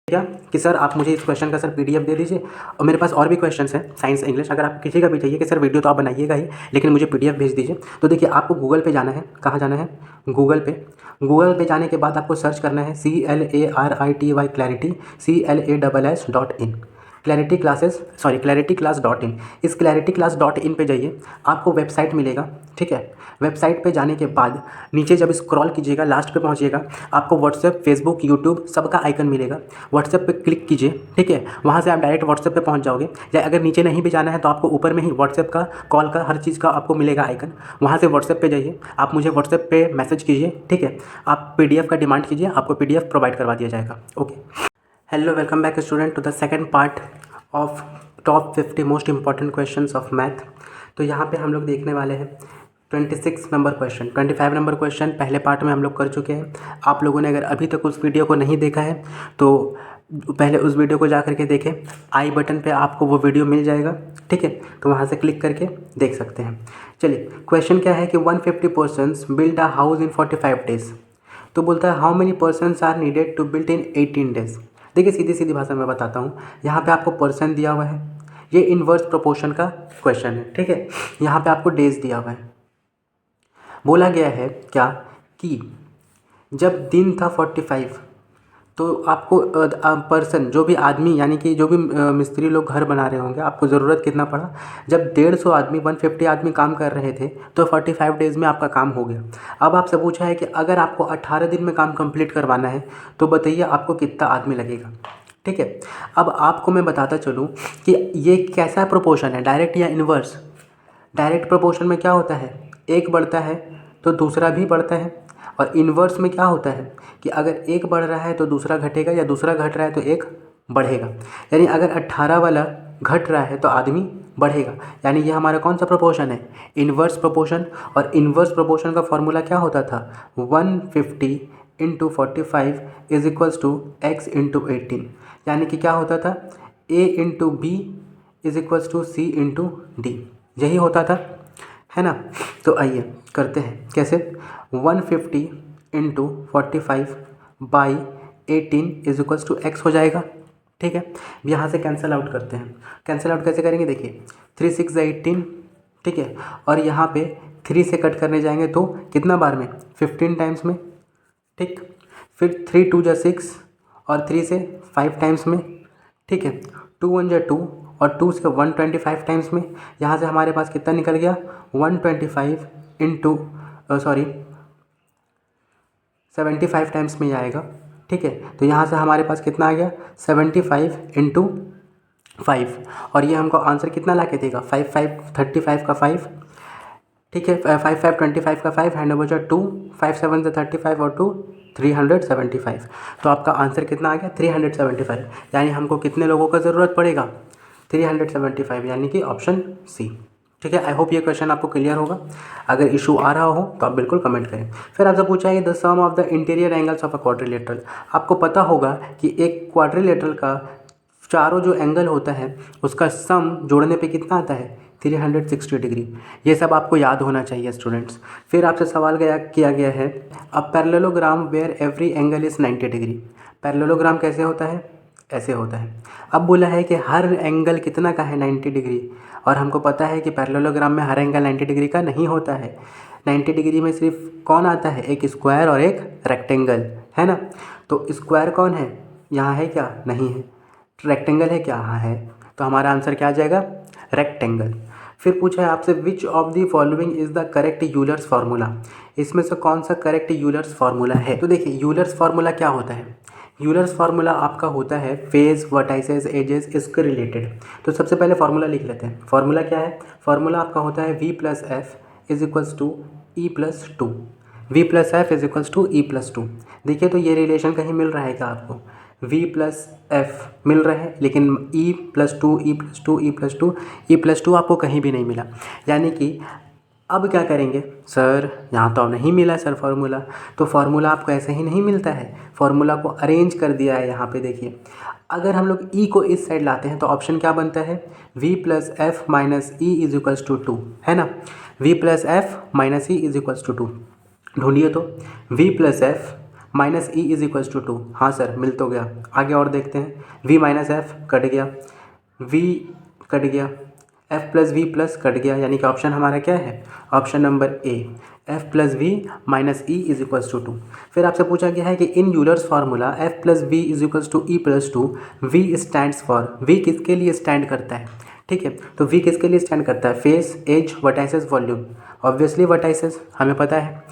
क्या कि सर आप मुझे इस क्वेश्चन का सर पीडीएफ दे दीजिए। और मेरे पास और भी क्वेश्चंस हैं साइंस इंग्लिश, अगर आप किसी का भी चाहिए कि सर वीडियो तो आप बनाइएगा ही लेकिन मुझे पीडीएफ भेज दीजिए। तो देखिए आपको गूगल पे जाना है। कहाँ जाना है? गूगल पे। गूगल पे जाने के बाद आपको सर्च करना है CLARITY clarity CLASS.in clarity class.in। इस clarity class.in पे जाइए, आपको वेबसाइट मिलेगा। ठीक है, वेबसाइट पे जाने के बाद नीचे जब स्क्रॉल कीजिएगा लास्ट पे पहुंचिएगा, आपको व्हाट्सएप, फेसबुक, यूट्यूब सबका आइकन मिलेगा। व्हाट्सएप पे क्लिक कीजिए। ठीक है, वहाँ से आप डायरेक्ट व्हाट्सएप पे पहुंच जाओगे। या अगर नीचे नहीं भी जाना है तो आपको ऊपर में ही व्हाट्सएप का, कॉल का, हर चीज़ का आपको मिलेगा आइकन। वहाँ से व्हाट्सएप पे जाइए, आप मुझे व्हाट्सएप पे मैसेज कीजिए। ठीक है, आप पीडीएफ का डिमांड कीजिए, आपको पीडीएफ प्रोवाइड करवा दिया जाएगा। Okay, hello, welcome back student to the second part of top 50 most important questions of math. तो यहाँ पे हम लोग देखने वाले हैं 26 नंबर क्वेश्चन। 25 नंबर क्वेश्चन पहले पार्ट में हम लोग कर चुके हैं। आप लोगों ने अगर अभी तक उस वीडियो को नहीं देखा है तो पहले उस वीडियो को जा करके देखें। आई बटन पे आपको वो वीडियो मिल जाएगा। ठीक है, तो वहाँ से क्लिक करके देख सकते हैं। चलिए, क्वेश्चन क्या है कि 150 persons build a house in 45 days. तो बोलता है how many persons are needed to build in 18 days. देखिए, सीधी सीधी भाषा में बताता हूँ। यहाँ पे आपको पर्सन दिया हुआ है, ये इनवर्स प्रोपोर्शन का क्वेश्चन है। ठीक है, यहाँ पे आपको डेज दिया हुआ है। बोला गया है क्या कि जब दिन था 45 तो आपको पर्सन, जो भी आदमी, यानी कि जो भी मिस्त्री लोग घर बना रहे होंगे, आपको ज़रूरत कितना पड़ा? जब 150 आदमी, 150 आदमी काम कर रहे थे तो 45 डेज़ में आपका काम हो गया। अब आपसे पूछा है कि अगर आपको 18 दिन में काम कंप्लीट करवाना है तो बताइए आपको कितना आदमी लगेगा। ठीक है, अब आपको मैं बताता चलूँ कि ये कैसा प्रोपोर्शन है, डायरेक्ट या इन्वर्स। डायरेक्ट प्रोपोर्शन में क्या होता है, एक बढ़ता है तो दूसरा भी बढ़ता है। और इन्वर्स में क्या होता है कि अगर एक बढ़ रहा है तो दूसरा घटेगा, या दूसरा घट रहा है तो एक बढ़ेगा। यानी अगर 18 वाला घट रहा है तो आदमी बढ़ेगा। यानी ये हमारा कौन सा प्रोपोर्शन है? Inverse proportion. और इन्वर्स प्रोपोर्शन का फॉर्मूला क्या होता था? 150 into 45 is equals to x into 18। यानी कि क्या होता था? A into B is equals to C into D. यही होता था, है ना। तो आइए करते हैं कैसे। 150 into 45 by 18 is equals to x हो जाएगा। ठीक है, यहाँ से कैंसिल आउट करते हैं। कैंसिल आउट कैसे करेंगे? देखिए, 3 6 18। ठीक है, और यहाँ पे 3 से कट करने जाएंगे तो कितना बार में? 15 टाइम्स में। ठीक, फिर 3 2 6 और 3 से 5 टाइम्स में। ठीक है, 2 1 2 और 2 से 125 टाइम्स में। यहाँ से हमारे पास कितना निकल गया? 125 इंटू 75 टाइम्स में ही आएगा। ठीक है, तो यहाँ से हमारे पास कितना आ गया? 75 इंटू 5। और ये हमको आंसर कितना ला के देगा? 5 5 35 का 5। ठीक है, 5 5 25 का 5 हैंड ओवर 2, 5 7 से 35 और 2 375। तो आपका आंसर कितना आ गया? 375। यानी हमको कितने लोगों का ज़रूरत पड़ेगा? 375, यानी कि ऑप्शन सी। ठीक है, आई होप ये क्वेश्चन आपको क्लियर होगा। अगर इशू आ रहा हो तो आप बिल्कुल कमेंट करें। फिर आपसे पूछा है the sum of the interior angles of a quadrilateral. आपको पता होगा कि एक क्वाड्रिलेटरल का चारों जो एंगल होता है उसका सम जोड़ने पे कितना आता है? 360 डिग्री। ये सब आपको याद होना चाहिए स्टूडेंट्स। फिर आपसे सवाल किया गया है a parallelogram where every angle is 90 degree. Parallelogram कैसे होता है? ऐसे होता है। अब बोला है कि हर एंगल कितना का है? 90 डिग्री। और हमको पता है कि पैरेललोग्राम में हर एंगल 90 डिग्री का नहीं होता है। 90 डिग्री में सिर्फ कौन आता है? एक स्क्वायर और एक रेक्टेंगल, है ना। तो स्क्वायर कौन है? यहाँ है क्या? नहीं है। रेक्टेंगल है क्या? हाँ है। तो हमारा आंसर क्या आ जाएगा? रेक्टेंगल। फिर पूछा है आपसे विच of the following is the correct Euler's formula. इसमें से कौन सा करेक्ट यूलर्स फार्मूला है? तो देखिए, यूलर्स फार्मूला क्या होता है? यूलर्स फार्मूला आपका होता है फेज, वर्टाइसेस, एजेस, इसके रिलेटेड। तो सबसे पहले फार्मूला लिख लेते हैं। फार्मूला क्या है? फार्मूला आपका होता है v plus F is equals to E plus two. V plus F is equals to E plus two. देखिए, तो ये रिलेशन कहीं मिल रहा है क्या आपको? v प्लस एफ मिल रहा है, लेकिन e plus two, E plus to, E plus to, E plus to आपको कहीं भी नहीं मिला। यानी कि अब क्या करेंगे? सर यहाँ तो अब नहीं मिला सर फार्मूला। तो फार्मूला आपको ऐसे ही नहीं मिलता है, फार्मूला को अरेंज कर दिया है यहाँ पे। देखिए, अगर हम लोग ई को इस साइड लाते हैं तो ऑप्शन क्या बनता है? v plus F minus E is equals to 2, है ना। v plus F minus E is equals to 2 ढूंढिए तो। v plus F minus E is equals to 2। हाँ सर, मिल तो गया। आगे और देखते हैं। वी माइनस एफ कट गया, वी कट गया, F plus V plus cut गया, यानी कि ऑप्शन हमारा क्या है? Option number A, F plus V minus E is equals to 2। फिर आपसे पूछा गया है कि in Euler's formula F plus V is equals to E plus 2, V stands for, V किसके लिए स्टैंड करता है? ठीक है, तो वी किसके लिए स्टैंड करता है? Face, edge, vertices, volume. Obviously vertices, हमें पता है।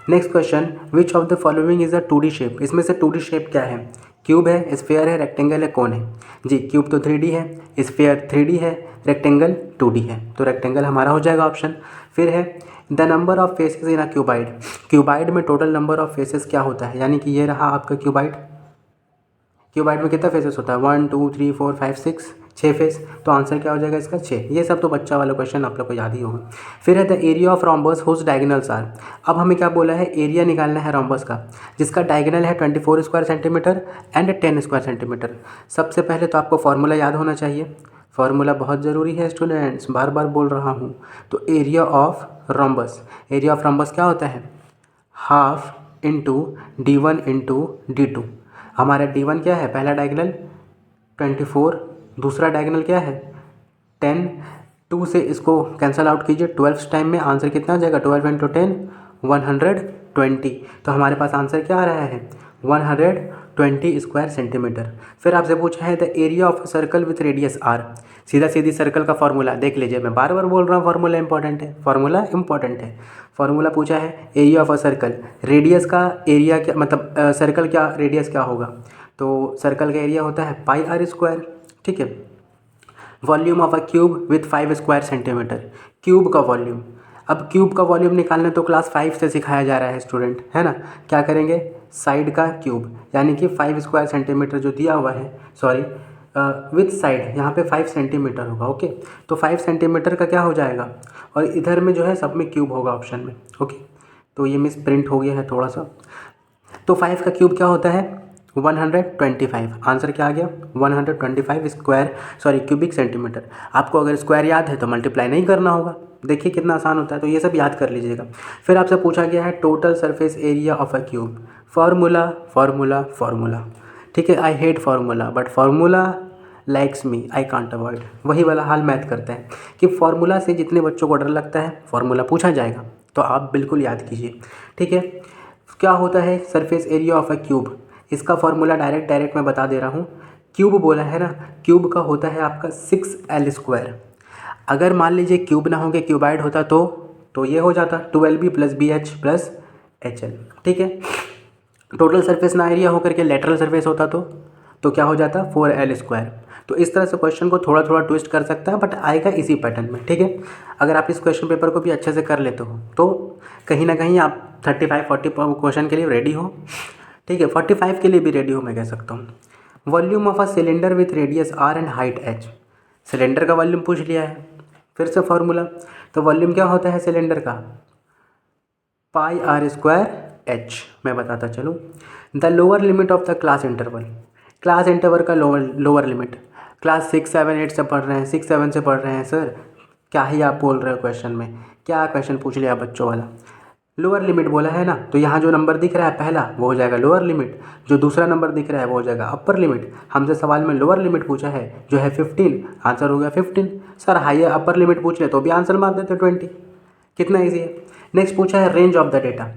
Next question, which of the following is a 2D shape? इसमें से 2D शेप क्या है? क्यूब है, स्फेयर है, रेक्टेंगल है, कौन है? जी, क्यूब तो 3D है, स्फेयर 3D है, रेक्टेंगल 2D है, तो रेक्टेंगल हमारा हो जाएगा ऑप्शन। फिर है the number of faces in a cuboid. Cuboid में टोटल नंबर ऑफ फेसेस क्या होता है? यानी कि ये रहा आपका क्यूबाइड। क्यूबाइड में कितना फेसेस होता है? 1 2 3 4 5 6, 6 फेस। तो आंसर क्या हो जाएगा इसका? 6। ये सब तो बच्चा वाला क्वेश्चन आप लोग को याद ही होगा। फिर है the area of rhombus whose diagonals are. अब हमें क्या बोला है? एरिया निकालना है रोम्बस का, जिसका डायगोनल है 24 square centimetre and 10 square centimetre. सबसे पहले तो आपको फार्मूला याद होना चाहिए। फार्मूला बहुत ज़रूरी है स्टूडेंट्स, बार बार बोल रहा हूँ। तो area of rhombus, area of rhombus क्या होता है? Half into D1 into D2। हमारा D1 क्या है? पहला डायगोनल 24, दूसरा डायगोनल क्या है? 10। 2 से इसको कैंसल आउट कीजिए, 12 टाइम में आंसर कितना आ जाएगा? 12 इंटू 10 120। तो हमारे पास आंसर क्या आ रहा है? 120 स्क्वायर सेंटीमीटर। फिर आपसे पूछा है the area of circle with radius R. सीधा सीधी सर्कल का फार्मूला देख लीजिए, मैं बार बार बोल रहा हूँ फार्मूला इंपॉर्टेंट है, फार्मूला इंपॉर्टेंट है। फार्मूला पूछा है area of a circle, radius का एरिया क्या मतलब सर्कल क्या रेडियस क्या होगा? तो सर्कल का एरिया होता है पाई आर स्क्वायर। ठीक है। Volume of a cube with 5 square centimetre, cube का वॉल्यूम। अब क्यूब का वॉल्यूम निकालना तो क्लास 5 से सिखाया जा रहा है स्टूडेंट, है ना? क्या करेंगे? साइड का क्यूब, यानी कि 5 स्क्वायर सेंटीमीटर जो दिया हुआ है, सॉरी विथ साइड, यहाँ पे 5 सेंटीमीटर होगा। ओके, तो 5 सेंटीमीटर का क्या हो जाएगा? और इधर में जो है सब में क्यूब होगा ऑप्शन में। ओके, तो ये मिस प्रिंट हो गया है थोड़ा सा। तो 5 का क्यूब क्या होता है? 125। आंसर क्या आ गया? 125 स्क्वायर सॉरी क्यूबिक सेंटीमीटर। आपको अगर स्क्वायर याद है तो मल्टीप्लाई नहीं करना होगा। देखिए कितना आसान होता है, तो ये सब याद कर लीजिएगा। फिर आपसे पूछा गया है total surface area of a cube. Formula formula formula, ठीक है। I hate formula but formula likes me, I can't avoid. वही वाला हाल मैथ करता है कि फार्मूला से जितने बच्चों को डर लगता है फार्मूला पूछा जाएगा तो आप बिल्कुल याद कीजिए। ठीक है, क्या होता है surface area of a cube? इसका फार्मूला डायरेक्ट मैं बता दे रहा हूँ। क्यूब बोला है ना, क्यूब का होता है आपका 6L स्क्वायर। अगर मान लीजिए क्यूब ना होके क्यूबाइड होता तो ये हो जाता 12B plus BH plus HL। ठीक है, टोटल सरफेस ना एरिया होकर के लेटरल सरफेस होता तो क्या हो जाता? 4L square. तो इस तरह से क्वेश्चन को थोड़ा थोड़ा ट्विस्ट कर सकता है बट आएगा इसी पैटर्न में। ठीक है, अगर आप इस क्वेश्चन पेपर को भी अच्छे से कर लेते हो तो कहीं ना कहीं आप 35-40 क्वेश्चन के लिए रेडी हो। ठीक है, 45 के लिए भी रेडी हो मैं कह सकता हूँ। Volume of a cylinder with radius R and height H। Cylinder का वॉल्यूम पूछ लिया है, फिर से फार्मूला। तो वॉल्यूम क्या होता है सिलेंडर का? पाई आर स्क्वायर H। मैं बताता चलूँ। The lower limit of the class interval, class interval का लोअर लिमिट। क्लास 6 7 8 से पढ़ रहे हैं, 6 7 से पढ़ रहे हैं सर, क्या ही आप बोल रहे हो क्वेश्चन में? क्या क्वेश्चन पूछ लिया बच्चों वाला? लोअर लिमिट बोला है ना, तो यहाँ जो नंबर दिख रहा है पहला वो हो जाएगा लोअर लिमिट, जो दूसरा नंबर दिख रहा है वो हो जाएगा अपर लिमिट। हमसे सवाल में लोअर लिमिट पूछा है जो है 15, आंसर हो गया 15। सर हाइयर अपर लिमिट पूछ ले तो भी आंसर मार देते 20। कितना ईजी है। नेक्स्ट पूछा है range of the data,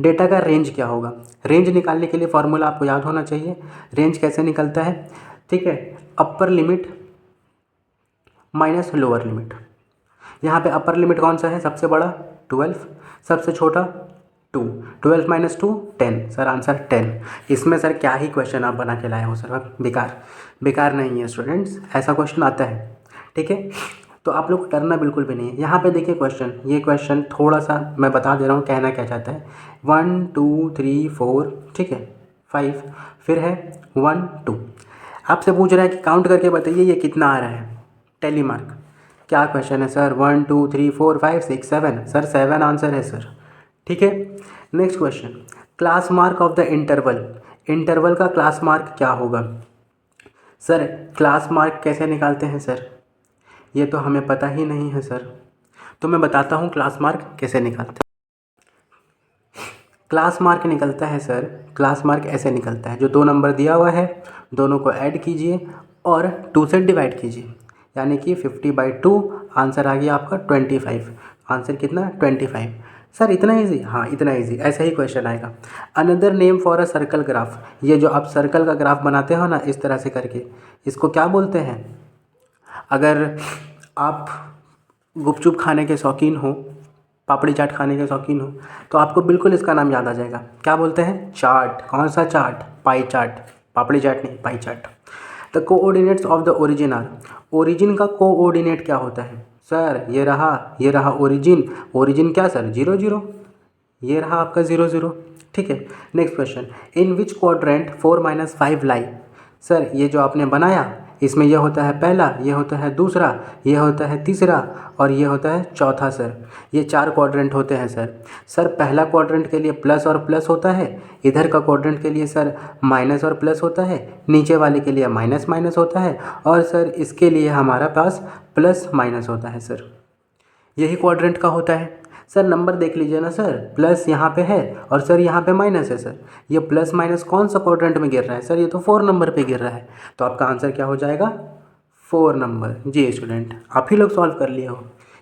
data का रेंज क्या होगा? रेंज निकालने के लिए फॉर्मूला आपको याद होना चाहिए। रेंज कैसे निकलता है? ठीक है, upper limit minus lower limit. यहाँ पे अपर लिमिट कौन सा है? सबसे बड़ा 12, सबसे छोटा 2, 12 माइनस 2 10। Sir answer 10। इसमें सर क्या ही क्वेश्चन आप बना के लाए हो सर, बेकार बेकार नहीं है स्टूडेंट्स, ऐसा क्वेश्चन आता है। ठीक है, तो आप लोग को डरना बिल्कुल भी नहीं है। यहाँ पे देखिए क्वेश्चन, ये क्वेश्चन थोड़ा सा मैं बता दे रहा हूँ कहना क्या चाहता है। 1 2 3 4, ठीक है 5, फिर है 1 2। आपसे पूछ रहा है कि काउंट करके बताइए ये कितना आ रहा है। टेली मार्क, क्या क्वेश्चन है सर? 1 2 3 4 5 6 7, सर 7 आंसर है सर। ठीक है, next question, class mark of the interval. Interval का क्लास मार्क क्या होगा? सर क्लास मार्क कैसे निकालते हैं सर? ये तो हमें पता ही नहीं है सर, तो मैं बताता हूँ क्लास मार्क कैसे निकालते हैं। क्लास मार्क निकलता है सर, क्लास मार्क ऐसे निकलता है, जो 2 नंबर दिया हुआ है दोनों को ऐड कीजिए और 2 से डिवाइड कीजिए, यानी कि 50/2 आंसर आ गया आपका 25। आंसर कितना 25। सर इतना इजी? हाँ इतना इजी, ऐसा ही क्वेश्चन आएगा। Another name for a circle graph, ये जो आप सर्कल का ग्राफ बनाते हो ना इस तरह से करके, इसको क्या बोलते हैं? अगर आप गुपचुप खाने के शौकीन हो, पापड़ी चाट खाने के शौकीन हो, तो आपको बिल्कुल इसका नाम याद आ जाएगा। क्या बोलते हैं? चार्ट। कौन सा chart? Pie chart. Papdi chaat नहीं, pie chart. The coordinates of the origin are, origin का कोऑर्डिनेट क्या होता है? सर ये रहा ओरिजिन। ओरिजिन क्या सर? 0 0। ये रहा आपका 0 0। ठीक है। नेक्स्ट क्वेश्चन, इन विच क्वाड्रेंट 4 - 5 लाई? सर ये जो आपने बनाया इसमें ये होता है पहला, ये होता है दूसरा, ये होता है तीसरा और ये होता है चौथा सर। ये 4 क्वाड्रेंट होते हैं सर। सर पहला क्वाड्रेंट के लिए प्लस और प्लस होता है, इधर का क्वाड्रेंट के लिए सर माइनस और प्लस होता है, नीचे वाले के लिए माइनस माइनस होता है और सर इसके लिए हमारा पास प्लस माइनस होता है सर। यही क्वाड्रेंट का होता है। सर नंबर देख लीजिए ना सर, प्लस यहाँ पे है और सर यहाँ पे माइनस है सर। ये प्लस माइनस कौन सा क्वाड्रेंट में गिर रहा है? सर ये तो 4 नंबर पे गिर रहा है, तो आपका आंसर क्या हो जाएगा? 4 नंबर। जी स्टूडेंट, आप ही लोग सॉल्व कर लिए हो,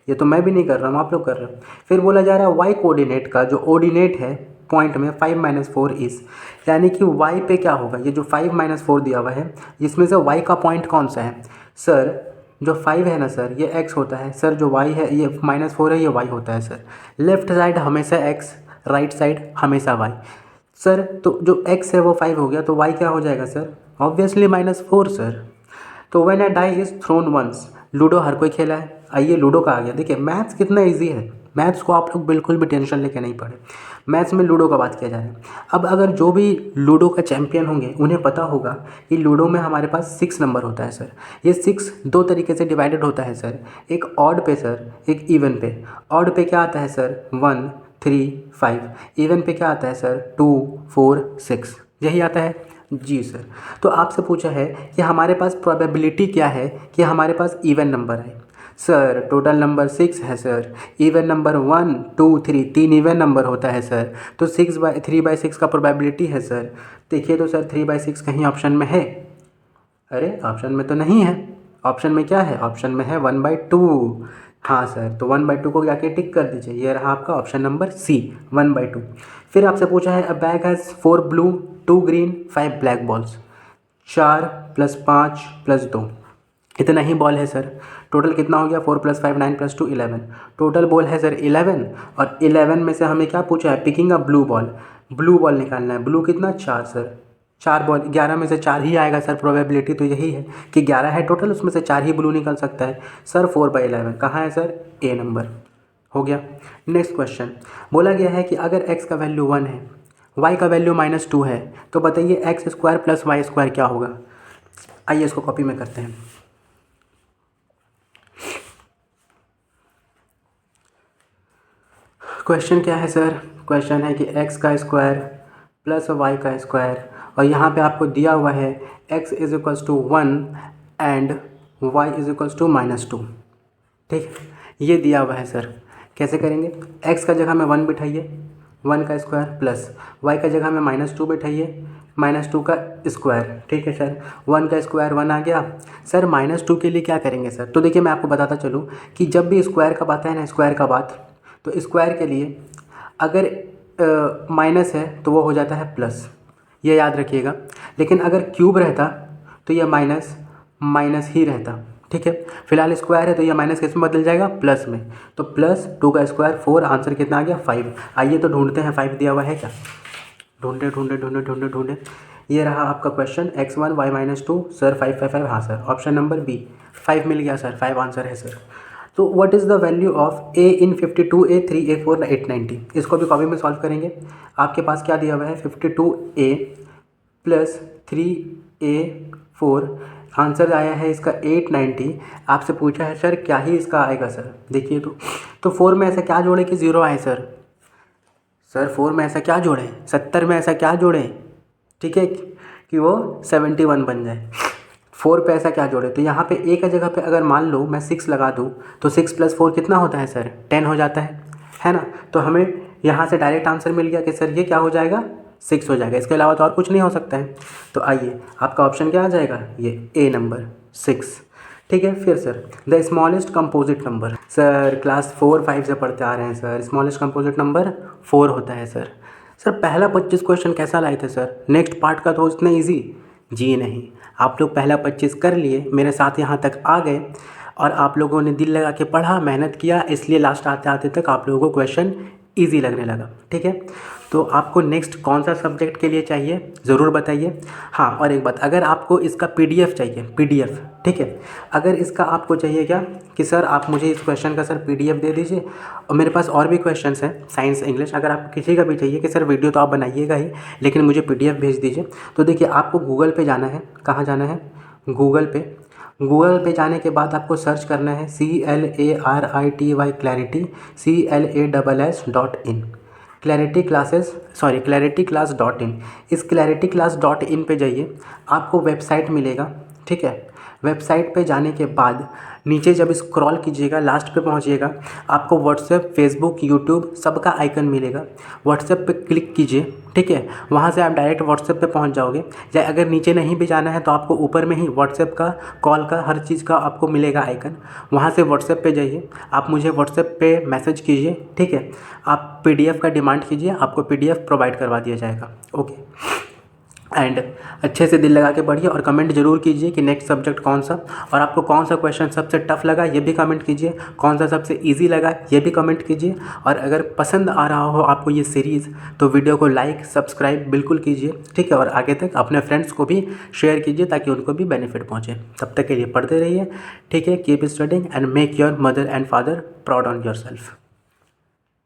ये तो मैं भी नहीं कर रहा हूँ, आप लोग कर रहे हो। फिर बोला जा रहा है वाई कोऑर्डिनेट का जो ऑर्डिनेट है पॉइंट में 5 - 4 इस, यानी कि वाई पे क्या होगा? ये जो 5 - 4 दिया हुआ है इसमें से वाई का पॉइंट कौन सा है? सर जो 5 है ना सर ये x होता है सर, जो y है ये -4 है ये y होता है सर। लेफ्ट साइड हमेशा x, राइट साइड हमेशा y। सर तो जो x है वो 5 हो गया, तो y क्या हो जाएगा सर? Obviously -4 sir. तो when a die is thrown once, ludo हर कोई खेला है, आइए लूडो का आ गया। देखिए मैथ्स कितना ईजी है, मैथ्स को आप लोग बिल्कुल भी टेंशन लेके नहीं पड़े। मैथ्स में लूडो का बात किया जा रहा है। अब अगर जो भी लूडो का चैंपियन होंगे उन्हें पता होगा कि लूडो में हमारे पास 6 नंबर होता है सर। ये 6 2 तरीके से डिवाइडेड होता है सर, एक ऑड पे सर, एक इवन पे। ऑड पे क्या आता है सर? 1 3 5। इवन पे क्या आता है सर? 2 4 6। यही आता है जी सर। तो आपसे पूछा है कि हमारे पास प्रोबेबिलिटी क्या है कि हमारे पास इवन नंबर है। सर टोटल नंबर 6 है sir, even number 1 2 3, 3 even number होता है सर, तो 3/6 का प्रोबेबिलिटी है सर। देखिए तो सर 3/6 कहीं ऑप्शन में है? अरे ऑप्शन में तो नहीं है। ऑप्शन में क्या है? ऑप्शन में है 1/2। हाँ सर, तो 1/2 को जाके टिक कर दीजिए, ये रहा आपका ऑप्शन नंबर सी 1/2। फिर आपसे पूछा है अ bag has 4 blue 2 green 5 black balls, 4 + 5 + 2, इतना ही बॉल है सर। टोटल कितना हो गया? 4 + 5 9 + 2 11। टोटल बॉल है सर 11 और 11 में से हमें क्या पूछा है? पिकिंग अ ब्लू बॉल, ब्लू बॉल निकालना है। ब्लू कितना? 4 सर। 4 बॉल, 11 में से 4 ही आएगा सर। प्रोबेबिलिटी तो यही है कि 11 है टोटल, उसमें से 4 ही ब्लू निकल सकता है सर। 4/11 कहाँ है सर? ए नंबर। हो गया। नेक्स्ट क्वेश्चन बोला गया है कि अगर x का वैल्यू 1 है, y का वैल्यू -2 है, तो बताइए x² + y² क्या होगा? आइए इसको कॉपी में करते हैं। क्वेश्चन क्या है सर? क्वेश्चन है कि x का स्क्वायर प्लस y का स्क्वायर, और यहाँ पे आपको दिया हुआ है x = 1 एंड y = -2। ठीक है, ये दिया हुआ है सर। कैसे करेंगे? x का जगह में 1 बिठाइए, 1 का स्क्वायर, प्लस y का जगह में -2 बिठाइए, -2 का स्क्वायर। ठीक है सर, 1 का स्क्वायर 1 आ गया सर। -2 के लिए क्या करेंगे सर? तो देखिए मैं आपको बताता चलूँ कि जब भी स्क्वायर का बात है ना, स्क्वायर का बात, तो स्क्वायर के लिए अगर माइनस है तो वो हो जाता है प्लस, ये याद रखिएगा। लेकिन अगर क्यूब रहता तो ये माइनस माइनस ही रहता। ठीक है, फिलहाल स्क्वायर है तो ये माइनस किस में बदल जाएगा? प्लस में। तो +2 का स्क्वायर 4, आंसर कितना आ गया? 5। आइए तो ढूंढते हैं 5 दिया हुआ है क्या। ढूंढे ढूंढे ढूंढे ढूंढे ढूंढे, ये रहा आपका क्वेश्चन x1 y -2 सर 5 5 5। हाँ सर, ऑप्शन नंबर बी 5 मिल गया सर, 5 आंसर है सर। तो what is the value of a in 52a 3a 4 890? इसको भी कॉपी में सॉल्व करेंगे। आपके पास क्या दिया हुआ है? 52a + 3a 4, आंसर आया है इसका 890। आपसे पूछा है सर क्या ही इसका आएगा सर। देखिए तो 4 में ऐसा क्या जोड़े कि 0 आए सर? सर 4 में ऐसा क्या जोड़ें? 70 में ऐसा क्या जोड़ें? ठीक है, कि वो 71 बन जाए। 4 पे ऐसा क्या जोड़े? तो यहाँ पे a का जगह पे अगर मान लो मैं 6 लगा दूँ तो 6 + 4 कितना होता है सर? 10 हो जाता है ना। तो हमें यहाँ से डायरेक्ट आंसर मिल गया कि सर ये क्या हो जाएगा 6 हो जाएगा, इसके अलावा तो और कुछ नहीं हो सकता है। तो आइए आपका ऑप्शन क्या आ जाएगा, ये ए नंबर 6। ठीक है, फिर sir the smallest composite number, sir class 4-5 से पढ़ते आ रहे हैं सर, स्मॉलेस्ट कंपोजिट नंबर 4 होता है सर। सर पहला 25 क्वेश्चन कैसा लाए थे सर, नेक्स्ट पार्ट का तो इतना ईजी, जी नहीं, आप लोग पहला 25 कर लिए, मेरे साथ यहाँ तक आ गए और आप लोगों ने दिल लगा के पढ़ा, मेहनत किया, इसलिए लास्ट आते आते तक आप लोगों को क्वेश्चन ईजी लगने लगा। ठीक है, तो आपको नेक्स्ट कौन सा सब्जेक्ट के लिए चाहिए ज़रूर बताइए। हाँ, और एक बात, अगर आपको इसका पीडीएफ चाहिए, पीडीएफ, ठीक है, अगर इसका आपको चाहिए क्या कि सर आप मुझे इस क्वेश्चन का सर पीडीएफ दे दीजिए, और मेरे पास और भी क्वेश्चंस हैं साइंस इंग्लिश, अगर आपको किसी का भी चाहिए कि सर वीडियो तो आप बनाइएगा ही लेकिन मुझे पीडीएफ भेज दीजिए, तो देखिए आपको गूगल पे जाना है। कहाँ जाना है, गूगल पे जाने के बाद आपको सर्च करना है CLARITY clarity CLASS.in clarity class.in। इस clarity class.in पे जाइए, आपको वेबसाइट मिलेगा। ठीक है, वेबसाइट पे जाने के बाद नीचे जब स्क्रॉल कीजिएगा लास्ट पे पहुंचिएगा, आपको व्हाट्सएप, फेसबुक, यूट्यूब सबका आइकन मिलेगा। व्हाट्सएप पे क्लिक कीजिए, ठीक है, वहाँ से आप डायरेक्ट व्हाट्सएप पे पहुँच जाओगे। या अगर नीचे नहीं भी जाना है तो आपको ऊपर में ही व्हाट्सएप का, कॉल का, हर चीज़ का आपको मिलेगा आइकन। वहाँ से व्हाट्सएप पे जाइए, आप मुझे व्हाट्सएप पे मैसेज कीजिए। ठीक है, आप पीडीएफ का डिमांड कीजिए, आपको पीडीएफ प्रोवाइड करवा दिया जाएगा। ओके, एंड अच्छे से दिल लगा के पढ़िए और कमेंट जरूर कीजिए कि नेक्स्ट सब्जेक्ट कौन सा, और आपको कौन सा क्वेश्चन सबसे टफ लगा ये भी कमेंट कीजिए, कौन सा सबसे इजी लगा ये भी कमेंट कीजिए। और अगर पसंद आ रहा हो आपको ये सीरीज़ तो वीडियो को लाइक सब्सक्राइब बिल्कुल कीजिए। ठीक है, और आगे तक अपने फ्रेंड्स को भी शेयर कीजिए ताकि उनको भी बेनिफिट पहुँचे। तब तक के लिए पढ़ते रहिए। ठीक है, keep studying and make your mother and father proud on your self.